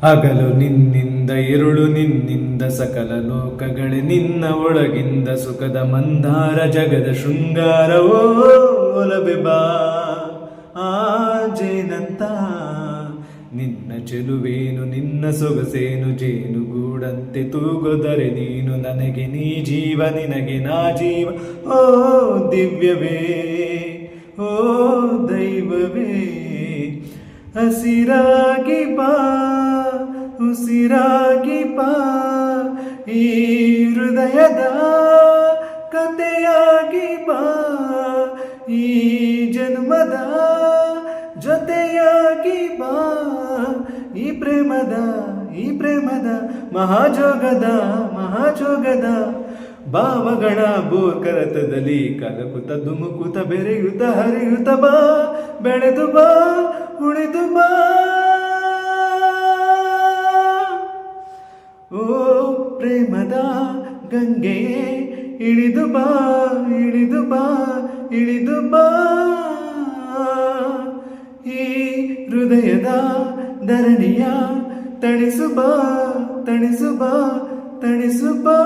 ಹಗಲು ನಿನ್ನಿಂದ ഇരുಳು ನಿನ್ನಿಂದ ಸಕಲ ಲೋಕಗಳೇ ನಿನ್ನ ಒಳಗಿಂದ ಸುಖದ ಮಂದಾರ ಜಗದ ಶೃಂಗಾರವೋ ಒಲಬೆ ಬಾ ಆಜೇನಂತ ನಿನ್ನ ಚೆಲುವೇನು ನಿನ್ನ ಸೊಗಸೇನು ಜೇನುಗೂಡಂತೆ ತೂಗೊದರೆ ನೀನು ನನಗೆ ನೀ ಜೀವ ನಿನಗೆ ನಾ ಜೀವ ಓ ದಿವ್ಯವೇ ಓ ದೈವವೇ ಹಸಿರಾಗಿ ಬಾ ಉಸಿರಾಗಿ ಬಾ ಈ ಹೃದಯದ ಕಥೆಯಾಗಿ ಬಾ ಈ ಜನ್ಮದ ಜೊತೆಯಾಗಿ ಬಾ ಈ ಪ್ರೇಮದ ಮಹಾಜೋಗದ ಭಾವಗಳ ಬೋರ್ಕರತದಲ್ಲಿ ಕಲಕುತ ಧುಮುಕುತ ಬೆರೆಯುತ್ತ ಹರಿಯುತ್ತ ಬಾ ಬೆಳೆದು ಬಾ ಉಳಿದು ಬಾ ಓ ಪ್ರೇಮದ ಗಂಗೆಯೇ ಇಳಿದು ಬಾ ಇಳಿದು ಬಾ ಇಳಿದು ಬಾ ಈ ಹೃದಯದ ಧರಣಿಯ ತಣಿಸು ಬಾ ತಣಿಸು ಬಾ ತಣಿಸು ಬಾ